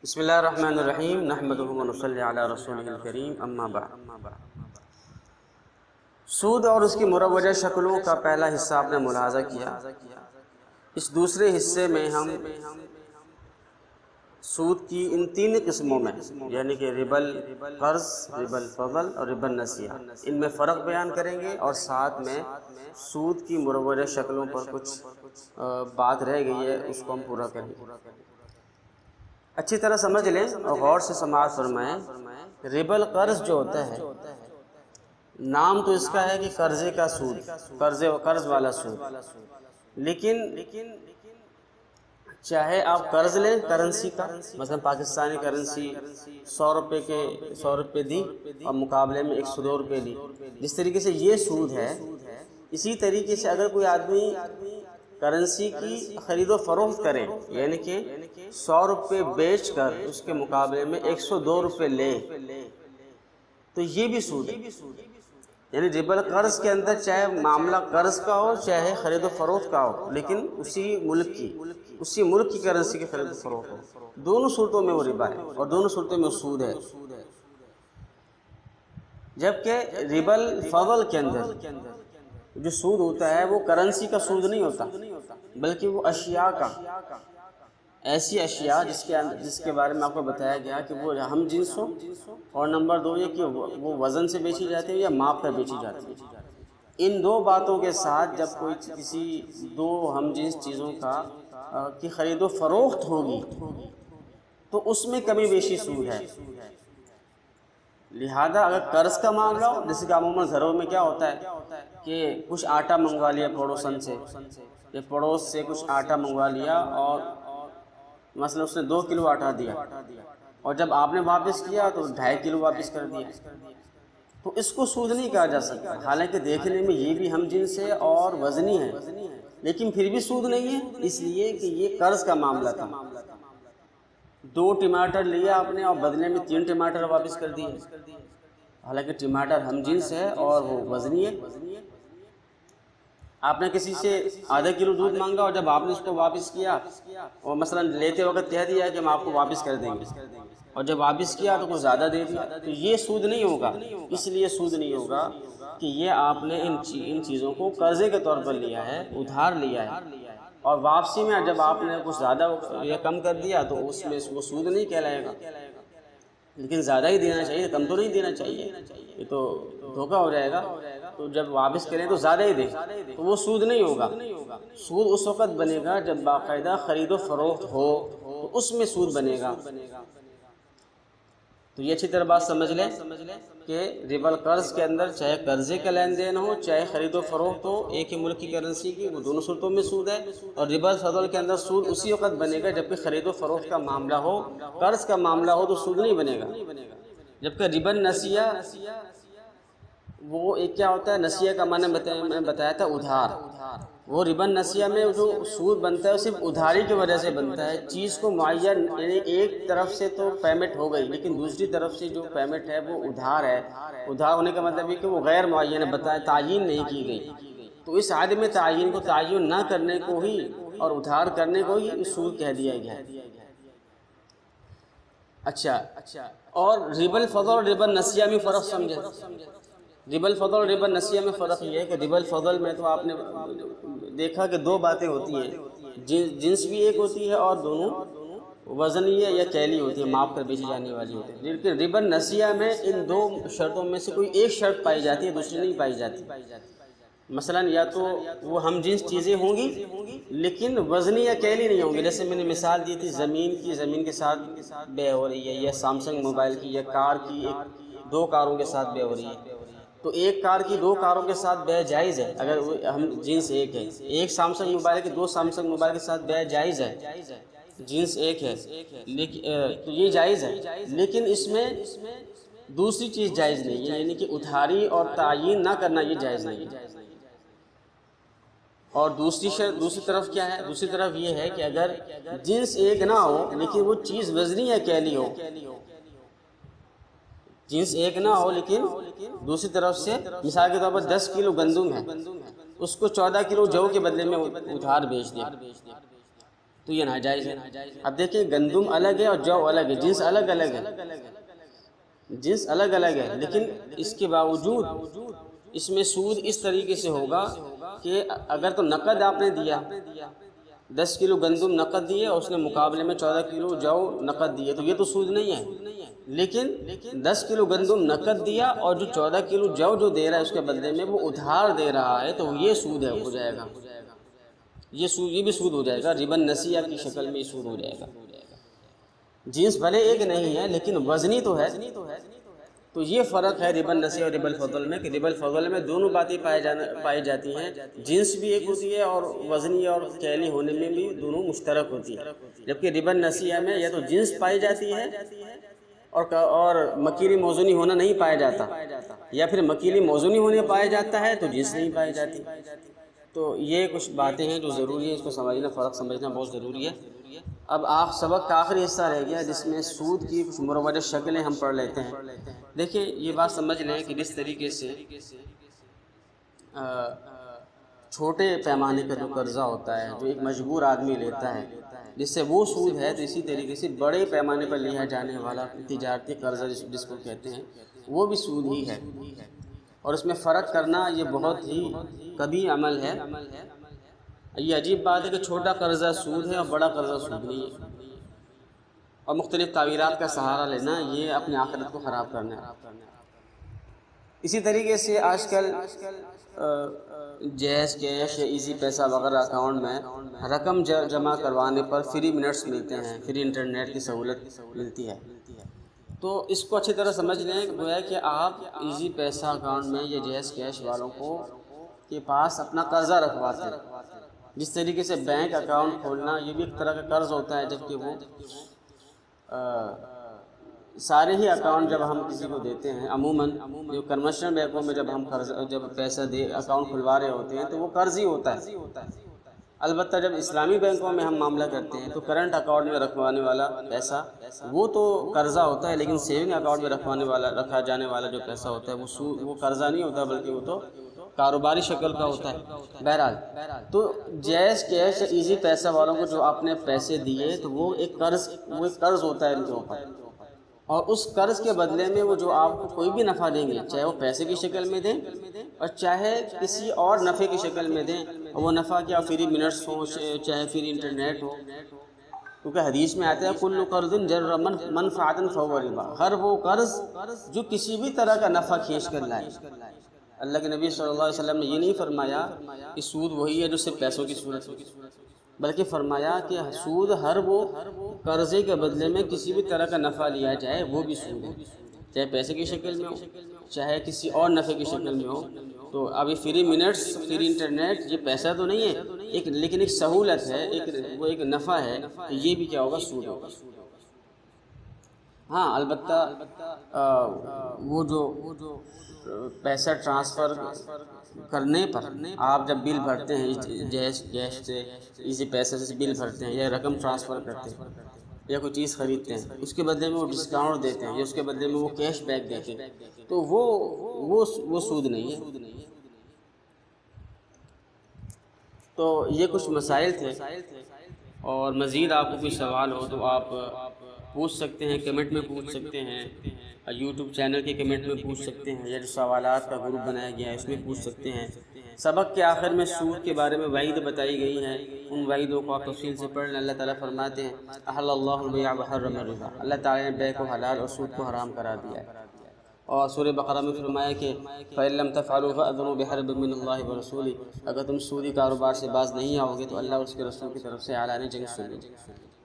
بسم اللہ الرحمن الرحیم نحمدہ و نصلی علی رسولہ الکریم اما بعد۔ سود اور اس کی مروجہ شکلوں کا پہلا حصہ آپ نے ملاحظہ کیا۔ اس دوسرے حصے میں ہم سود کی ان تین قسموں میں یعنی کہ ربا القرض، ربا الفضل اور ربا النسیہ، ان میں فرق بیان کریں گے، اور ساتھ میں سود کی مروجہ شکلوں پر کچھ بات رہ گئی ہے، اس کو ہم پورا کریں گے۔ اچھی طرح سمجھ لیں اور غور سے سماعت فرمائیں۔ ربا القرض جو ہوتا ہے، نام تو اس کا ہے کہ قرضے کا سود، قرض والا سود، لیکن چاہے آپ قرض لیں کرنسی کا، مثلا پاکستانی کرنسی 100 روپے دی اور مقابلے میں 102 روپے لی، جس طریقے سے یہ سود ہے، اسی طریقے سے اگر کوئی آدمی کرنسی کی خرید و فروخت کرے، یعنی کہ 100 روپے بیچ کر اس کے مقابلے میں 102 روپے لے، تو یہ بھی سود ہے۔ یعنی ربا القرض کے اندر چاہے معاملہ قرض کا ہو چاہے خرید و فروخت کا ہو، لیکن اسی ملک کی کرنسی کی خرید و فروخت ہو، دونوں صورتوں میں وہ ربا ہے اور دونوں صورتوں میں سود ہے۔ جبکہ ربا الفضل کے اندر جو سود ہوتا ہے وہ کرنسی کا سود نہیں ہوتا، بلکہ وہ اشیاء کا، ایسی اشیاء جس کے بارے میں آپ کو بتایا گیا کہ وہ ہم جنس ہو، اور نمبر 2 یہ کہ وہ وزن سے بیچی جاتی ہے یا ماپ پر بیچی جاتی ہے۔ ان دو باتوں کے ساتھ جب کوئی کسی دو ہم جنس چیزوں کی خرید و فروخت ہوگی تو اس میں کمی بیشی سود ہے۔ لہذا اگر قرض کا معاملہ ہو، جیسے کہ عموماً گھروں میں کیا ہوتا ہے کہ کچھ آٹا منگوا لیا پڑوسن سے، یا پڑوس سے کچھ آٹا منگوا لیا، اور مثلا اس نے 2 کلو آٹا دیا، اور جب آپ نے واپس کیا تو 2.5 کلو واپس کر دیا، تو اس کو سود نہیں کہا جا سکتا، حالانکہ دیکھنے میں یہ بھی ہم جنس ہے اور وزنی ہے، لیکن پھر بھی سود نہیں ہے، اس لیے کہ یہ قرض کا معاملہ تھا۔ 2 ٹماٹر لیا آپ نے اور بدلے میں 3 ٹماٹر واپس کر دیے، حالانکہ ٹماٹر ہم جنس ہے اور وہ وزنی ہے۔ آپ نے کسی سے ½ کلو دودھ مانگا، اور جب آپ نے اس کو واپس کیا اور مثلا لیتے وقت کہہ دیا کہ ہم آپ کو واپس کر دیں گے، اور جب واپس کیا تو کچھ زیادہ دے دیا، تو یہ سود نہیں ہوگا۔ اس لیے سود نہیں ہوگا کہ یہ آپ نے ان چیزوں کو قرضے کے طور پر لیا ہے، ادھار لیا ہے، اور واپسی میں جب آپ نے کچھ زیادہ یا کم کر دیا تو اس میں وہ سود نہیں کہلائے گا، لیکن زیادہ ہی دینا چاہیے، کم تو نہیں دینا چاہیے، یہ تو دھوکہ ہو جائے گا۔ تو جب واپس کریں تو زیادہ ہی دیں، تو وہ سود نہیں ہوگا۔ سود اس وقت بنے گا جب باقاعدہ خرید و فروخت ہو، تو اس میں سود بنے گا۔ تو یہ اچھی طرح بات سمجھ لیں کہ ربا القرض کے اندر چاہے قرضے کا لین دین ہو چاہے خرید و فروخت ہو، ایک ہی ملک کی کرنسی کی، وہ دونوں صورتوں میں سود ہے۔ اور ربا الفضل کے اندر سود اسی وقت بنے گا جبکہ خرید و فروخت کا معاملہ ہو، قرض کا معاملہ ہو تو سود نہیں بنے گا۔ جبکہ ربا النسیہ وہ ایک کیا ہوتا ہے، نسیہ کا معنی میں نے بتایا تھا ادھار، وہ ربا النسیہ میں جو سود بنتا ہے وہ صرف ادھاری کی وجہ سے بنتا ہے، چیز کو معین، یعنی ایک طرف سے تو پیمنٹ ہو گئی لیکن دوسری طرف سے جو پیمنٹ ہے وہ ادھار ہے۔ ادھار ہونے کا مطلب یہ کہ وہ غیر معین ہے، تعین نہیں کی گئی، تو اس عدم تعین کو تعین نہ کرنے کو ہی اور ادھار کرنے کو ہی سود کہہ دیا گیا ہے۔ اچھا، اور ربا الفضل اور ربا النسیہ میں فرق سمجھے۔ ربا الفضل اور ربا النسیہ میں فرق یہ ہے کہ ربا الفضل میں تو آپ نے دیکھا کہ 2 باتیں ہوتی ہیں، جنس بھی ایک ہوتی ہے اور دونوں وزنیہ یا کیلی ہوتی ہے، ماپ کر بیچی جانے والی ہوتی ہے۔ لیکن ربا النسیہ میں ان 2 شرطوں میں سے کوئی ایک شرط پائی جاتی ہے، دوسری نہیں پائی جاتی۔ مثلا یا تو وہ ہم جنس چیزیں ہوں گی لیکن وزنی یا کیلی نہیں ہوں گی، جیسے میں نے مثال دی تھی زمین کے ساتھ بے ہو رہی ہے، یا سامسنگ موبائل کی، یا کار کی 2 کاروں کے ساتھ بے ہو رہی ہے، تو ایک کار کی 2 کاروں کے ساتھ بے جائز ہے اگر ہم جنس ایک ہے، ایک سامسنگ موبائل کی 2 سامسنگ موبائل کے ساتھ بے جائز ہے، جنس ایک ہے، تو یہ جائز ہے، لیکن اس میں دوسری چیز جائز نہیں ہے، یعنی کہ ادھاری اور تعین نہ کرنا یہ جائز نہیں ہے۔ اور دوسری طرف کیا ہے، دوسری طرف یہ ہے کہ اگر جنس ایک نہ ہو لیکن وہ چیز وزنی یا کیلی ہو، جنس ایک نہ ہو لیکن دوسری طرف سے مثال کے طور پر 10 کلو گندم ہے، اس کو 14 کلو جو کے بدلے میں ادھار بیچ دیا، تو یہ ناجائز ہے۔ اب دیکھیں گندم الگ ہے اور جو الگ ہے، جنس الگ الگ ہے، جنس الگ الگ ہے، لیکن اس کے باوجود اس میں سود اس طریقے سے ہوگا کہ اگر تو نقد آپ نے دیا، 10 کلو گندم نقد دیے اور اس نے مقابلے میں 14 کلو جو نقد دیے، تو یہ تو سود نہیں ہے۔ لیکن 10 کلو گندم نقد دیا اور جو 14 کلو جو دے رہا ہے اس کے بدلے میں وہ ادھار دے رہا ہے، تو یہ سود ہو جائے گا، یہ بھی سود ہو جائے گا، ربا نسیہ کی شکل میں سود ہو جائے گا۔ جنس بھلے ایک نہیں ہے لیکن وزنی تو ہے۔ تو یہ فرق ہے ربا النسیہ اور ربا الفضل میں، کہ ربا الفضل میں دونوں باتیں پائی جاتی ہیں، جنس بھی ایک ہوتی ہے اور وزنی اور کیلی ہونے میں بھی دونوں مشترک ہوتی ہے، جبکہ ربا النسیہ میں یا تو جنس پائی جاتی ہے اور مکیلی موزونی ہونا نہیں پایا جاتا، یا پھر مکیلی موزونی ہونے پایا جاتا ہے تو جنس نہیں پائی جاتی۔ تو یہ کچھ باتیں ہیں جو ضروری ہے، اس کو سمجھنا، فرق سمجھنا بہت ضروری ہے۔ اب سبق کا آخری حصہ رہ گیا جس میں سود کی کچھ مروجہ شکلیں ہم پڑھ لیتے ہیں۔ دیکھیں یہ بات سمجھ لیں کہ جس طریقے سے چھوٹے پیمانے کا جو قرضہ ہوتا ہے جو ایک مجبور آدمی لیتا ہے جس سے وہ سود ہے، تو اسی طریقے سے بڑے پیمانے پر لیا جانے والا تجارتی قرضہ جس کو کہتے ہیں وہ بھی سود ہی ہے، اور اس میں فرق کرنا یہ بہت ہی کبھی عمل ہے۔ یہ عجیب بات ہے کہ چھوٹا قرضہ سود ہے اور بڑا قرضہ سود نہیں ہے، اور مختلف تعویلات کا سہارا لینا یہ اپنے آخرت کو خراب کرنا ہے۔ اسی طریقے سے آج کل جیز کیش یا ایزی پیسہ وغیرہ اکاؤنٹ میں رقم جمع کروانے پر فری منٹس ملتے ہیں، فری انٹرنیٹ کی سہولت ملتی ہے۔ تو اس کو اچھی طرح سمجھ لیں گویا کہ آپ ایزی پیسہ اکاؤنٹ میں یا جیز کیش والوں کے پاس اپنا قرضہ رکھواتے ہیں۔ جس طریقے سے بینک اکاؤنٹ کھولنا یہ بھی ایک طرح کا قرض ہوتا ہے، جبکہ وہ سارے ہی اکاؤنٹ جب ہم کسی کو دیتے ہیں، عموماً جو کنونشنل بینکوں میں جب پیسہ اکاؤنٹ کھلوا رہے ہوتے ہیں تو وہ قرض ہی ہوتا ہے۔ البتہ جب اسلامی بینکوں میں ہم معاملہ کرتے ہیں تو کرنٹ اکاؤنٹ میں رکھوانے والا پیسہ وہ تو قرضہ ہوتا ہے، لیکن سیونگ اکاؤنٹ میں رکھا جانے والا جو پیسہ ہوتا ہے وہ قرضہ نہیں ہوتا، بلکہ وہ تو کاروباری شکل کا ہوتا ہے۔ بہرحال تو جیز کیش یا ایزی پیسہ والوں کو جو آپ نے پیسے دیے تو وہ ایک قرض ہوتا ہے ان کے اوپر، اور اس قرض کے بدلے میں وہ جو آپ کو کوئی بھی نفع دیں گے، چاہے وہ پیسے کی شکل میں دیں اور چاہے کسی اور نفع کی شکل میں دیں، اور وہ نفع کیا فری منٹس ہو چاہے فری انٹرنیٹ ہو، کیونکہ حدیث میں آتا ہے کل قرض جر منفعۃ فہو ربا، ہر وہ قرض جو کسی بھی طرح کا نفع کھینچ کر لائے۔ اللہ کے نبی صلی اللہ علیہ وسلم نے یہ نہیں فرمایا کہ سود وہی ہے جو صرف پیسوں کی صورت ہو، بلکہ فرمایا کہ سود ہر وہ قرضے کے بدلے میں کسی بھی طرح کا نفع لیا جائے وہ بھی سود ہے، چاہے پیسے کی شکل میں ہو چاہے کسی اور نفع کی شکل میں ہو۔ تو اب یہ فری منٹس، فری انٹرنیٹ، یہ پیسہ تو نہیں ہے لیکن ایک سہولت ہے، وہ ایک نفع ہے، تو یہ بھی کیا ہوگا؟ سود ہوگا۔ ہاں البتہ وہ جو پیسہ ٹرانسفر کرنے پر آپ جب بل بھرتے ہیں، جیز کیش سے اسی پیسے سے بل بھرتے ہیں یا رقم ٹرانسفر کرتے ہیں یا کوئی چیز خریدتے ہیں، اس کے بدلے میں وہ ڈسکاؤنٹ دیتے ہیں یا اس کے بدلے میں وہ کیش بیک دیتے ہیں، تو وہ سود نہیں ہے۔ تو یہ کچھ مسائل تھے، اور مزید آپ کو کوئی سوال ہو تو آپ پوچھ سکتے ہیں، کمنٹ میں پوچھ سکتے ہیں، یوٹیوب چینل کے کمنٹ میں پوچھ سکتے ہیں، یا جو سوالات کا گروپ بنایا گیا ہے اس میں پوچھ سکتے ہیں۔ سبق کے آخر میں سود کے بارے میں وعید بتائی گئی ہیں، ان وعیدوں کو آپ تفصیل سے پڑھ لیں۔ اللہ تعالیٰ فرماتے ہیں احل اللہ البیع وحرم الربا، اللہ تعالیٰ نے بیع کو حلال اور سود کو حرام کرا دیا ہے۔ اور سورہ بقرہ میں فرمایا کہ فَإِن لَّمْ تَفْعَلُوا فَأْذَنُوا بِحَرْبٍ مِّنَ اللَّهِ وَرَسُولِهِ، اگر تم سودی کاروبار سے باز نہیں آؤ گے تو اللہ اور اس کے رسول کی طرف سے اعلان جنگ سنو۔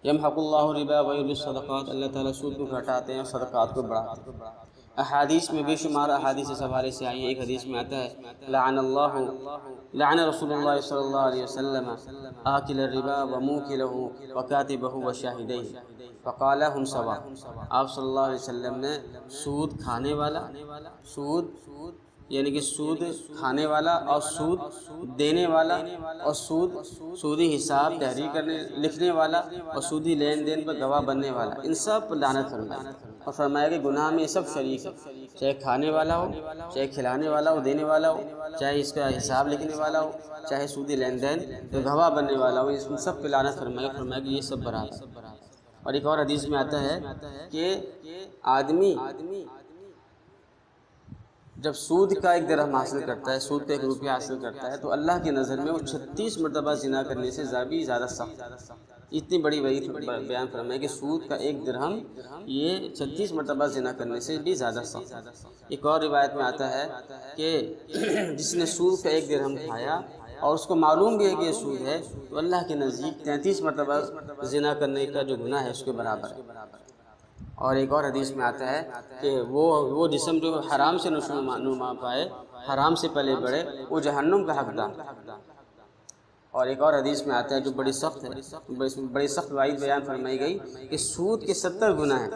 یمحق اللہ الربا ویربی الصدقات، اللہ تعالیٰ سود کو گھٹاتے ہیں اور صدقات کو بڑھاتے ہیں۔ احادیث میں بے شمار احادیث اس حوالے سے آئی ہیں۔ ایک حدیث میں آتا ہے لعن رسول اللہ صلی اللہ علیہ وسلم آکل الربا وموکلہ وکاتبہ وشاہدیہ فقال ہم سوا، آپ صلی اللہ علیہ وسلم نے سود کھانے والا، سود یعنی کہ سود کھانے والا اور سود دینے والا اور سودی حساب تحریر کرنے لکھنے والا اور سودی لین دین پر گواہ بننے والا، ان سب پر لعنت فرمائی، اور فرمایا کہ گناہ میں یہ سب شریک ہے، چاہے کھانے والا ہو، چاہے کھلانے والا ہو، دینے والا ہو، چاہے اس کا حساب لکھنے والا ہو، چاہے سودی لین دین تو گواہ بننے والا ہو، ان سب پہ لعنت فرمایا کہ یہ سب برابر۔ اور ایک اور حدیث میں آتا ہے کہ آدمی جب سود کا ایک درہم حاصل کرتا ہے، سود کا ایک روپیہ حاصل کرتا ہے، تو اللہ کی نظر میں وہ 36 مرتبہ زنا کرنے سے بھی زیادہ سخت، اتنی بڑی وعید بیان فرمائی کہ سود کا ایک درہم یہ 36 مرتبہ زنا کرنے سے بھی زیادہ سخت۔ ایک اور روایت میں آتا ہے کہ جس نے سود کا ایک درہم کھایا اور اس کو معلوم بھی ہے کہ یہ سود ہے، تو اللہ کے نزدیک 33 مرتبہ زنا کرنے کا جو گناہ ہے اس کے برابر ہے۔ اور ایک اور حدیث میں آتا ہے کہ وہ جسم جو حرام سے نما پائے، حرام سے پلے بڑھے، وہ جہنم کا حقدار۔ اور ایک اور حدیث میں آتا ہے جو بڑی سخت ہے، بڑی سخت وعید بیان فرمائی گئی کہ سود کے 70 گناہ ہیں،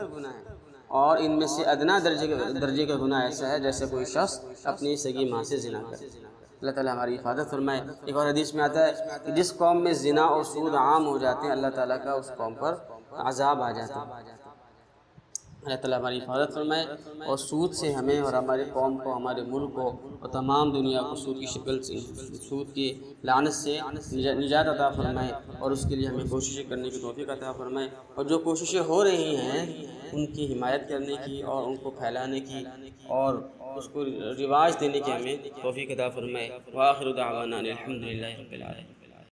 اور ان میں سے ادنا درجے کا گناہ ایسا ہے جیسے کوئی شخص اپنی سگی ماں سے زنا کرے۔ اللہ تعالیٰ ہماری حفاظت فرمائے۔ ایک اور حدیث میں آتا ہے کہ جس قوم میں زنا اور سود عام ہو جاتے ہیں، اللہ تعالیٰ کا اس قوم پر عذاب آ جاتا ہے۔ اللہ تعالیٰ ہماری حفاظت فرمائے اور سود سے ہمیں اور ہمارے قوم کو، ہمارے ملک کو اور تمام دنیا کو سود کی شکل سے، سود کی لعنت سے نجات عطا فرمائے، اور اس کے لیے ہمیں کوششیں کرنے کی توفیق عطا فرمائے، اور جو کوششیں ہو رہی ہیں ان کی حمایت کرنے کی اور ان کو پھیلانے کی اور اس کو رواج دینے کی ہمیں توفیق عطا فرمائے۔ وآخر دعوانا الحمدللہ رب العالمین۔